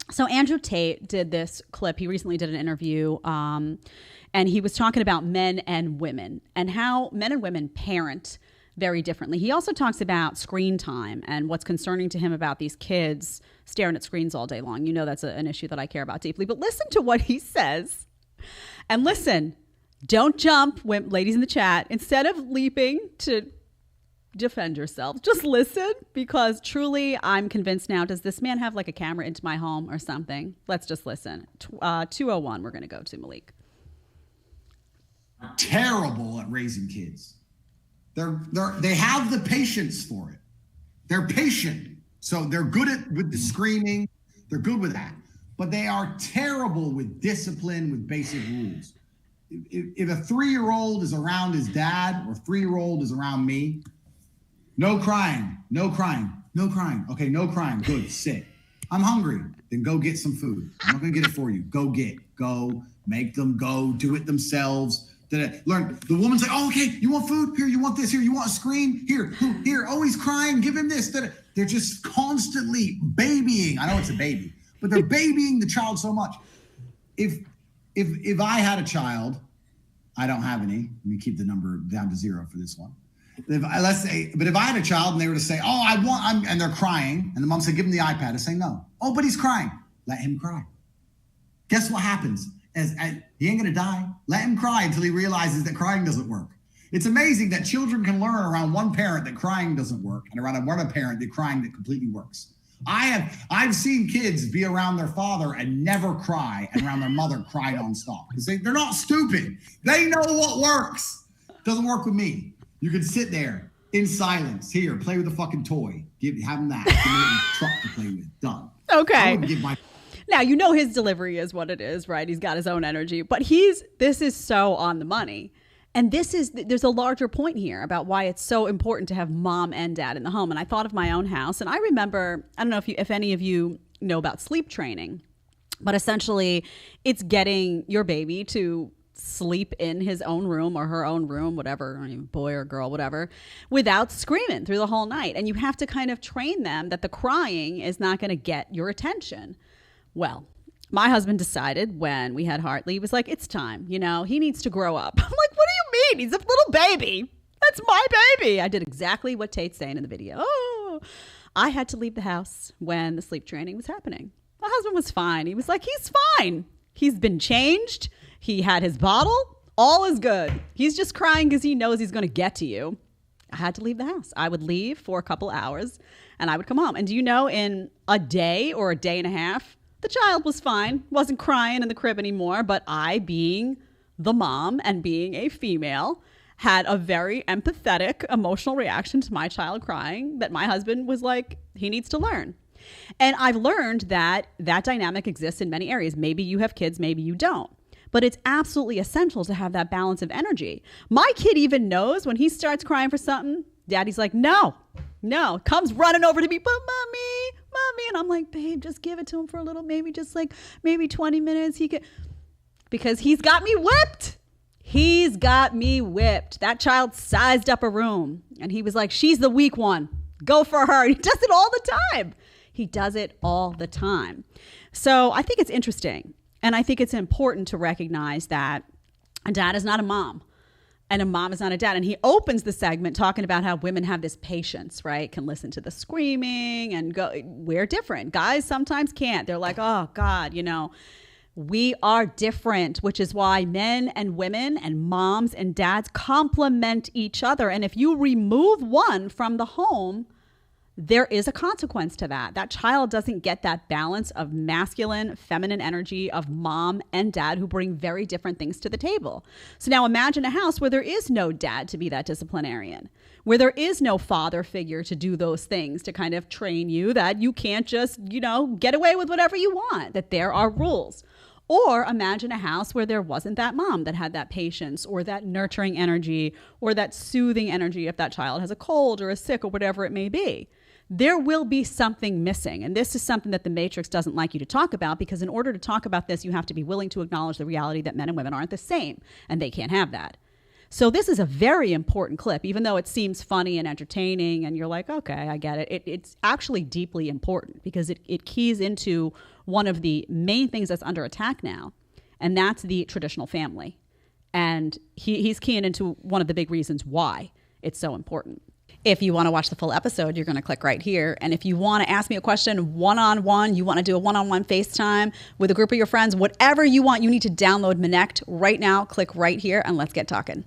So Andrew Tate did this clip. He recently did an interview, and he was talking about men and women and how men and women parent very differently. He also talks about screen time and what's concerning to him about these kids staring at screens all day long. You know, that's an issue that I care about deeply. But listen to what he says. And listen, don't jump, ladies in the chat. Instead of leaping to defend yourself, just listen, because truly I'm convinced now, does this man have like a camera into my home or something? Let's just listen. 201, we're going to go to Malik. Terrible at raising kids. They have the patience for it. They're patient. So they're good with the screaming. They're good with that. But they are terrible with discipline, with basic rules. If a 3-year-old is around his dad or 3-year-old is around me, no crying, no crying, no crying. Okay, no crying. Good, sit. I'm hungry. Then go get some food. I'm not going to get it for you. Go make them go, do it themselves. Learn. The woman's like, oh, okay, you want food? Here, you want this? Here, you want a screen? Here. Oh, he's crying. Give him this. They're just constantly babying. I know it's a baby, but they're babying the child so much. If I had a child, I don't have any. Let me keep the number down to 0 for this one. But if I had a child and they were to say, oh, and they're crying, and the mom said, give him the iPad, I say no. Oh, but he's crying. Let him cry. Guess what happens? He ain't gonna die. Let him cry until he realizes that crying doesn't work. It's amazing that children can learn around one parent that crying doesn't work, and around another parent that crying that completely works. I've seen kids be around their father and never cry, and around their mother cry nonstop. Because they're not stupid. They know what works. Doesn't work with me. You can sit there in silence. Here, play with a fucking toy. Have him that. Give me a little truck to play with. Done. Okay. Now, you know his delivery is what it is, right? He's got his own energy, but this is so on the money. And there's a larger point here about why it's so important to have mom and dad in the home. And I thought of my own house, and I remember, I don't know if any of you know about sleep training, but essentially it's getting your baby to sleep in his own room or her own room, whatever, boy or girl, whatever, without screaming through the whole night. And you have to kind of train them that the crying is not going to get your attention. Well, my husband decided when we had Hartley, he was like, it's time, he needs to grow up. I'm like, what do you mean? He's a little baby. That's my baby. I did exactly what Tate's saying in the video. Oh, I had to leave the house when the sleep training was happening. My husband was fine. He was like, he's fine. He's been changed. He had his bottle. All is good. He's just crying because he knows he's going to get to you. I had to leave the house. I would leave for a couple hours and I would come home. And do you know, in a day or a day and a half, the child was fine, wasn't crying in the crib anymore, but I, being the mom and being a female, had a very empathetic, emotional reaction to my child crying that my husband was like, he needs to learn. And I've learned that dynamic exists in many areas. Maybe you have kids, maybe you don't. But it's absolutely essential to have that balance of energy. My kid even knows when he starts crying for something, daddy's like, no, comes running over to me, but mommy. And I'm like, babe, just give it to him for a little, maybe 20 minutes. Because he's got me whipped. That child sized up a room and he was like, she's the weak one. Go for her. He does it all the time. So I think it's interesting. And I think it's important to recognize that a dad is not a mom. And a mom is not a dad. And he opens the segment talking about how women have this patience, right? Can listen to the screaming and go. We're different. Guys sometimes can't. They're like, oh, God, we are different, which is why men and women and moms and dads complement each other. And if you remove one from the home, there is a consequence to that. That child doesn't get that balance of masculine, feminine energy of mom and dad who bring very different things to the table. So now imagine a house where there is no dad to be that disciplinarian, where there is no father figure to do those things, to kind of train you that you can't just, get away with whatever you want, that there are rules. Or imagine a house where there wasn't that mom that had that patience or that nurturing energy or that soothing energy if that child has a cold or is sick or whatever it may be. There will be something missing. And this is something that the Matrix doesn't like you to talk about, because in order to talk about this, you have to be willing to acknowledge the reality that men and women aren't the same, and they can't have that. So this is a very important clip, even though it seems funny and entertaining and you're like, okay, I get it. It's actually deeply important because it keys into one of the main things that's under attack now, and that's the traditional family. And he's keying into one of the big reasons why it's so important. If you want to watch the full episode, you're going to click right here. And if you want to ask me a question one-on-one, you want to do a one-on-one FaceTime with a group of your friends, whatever you want, you need to download Connect right now. Click right here and let's get talking.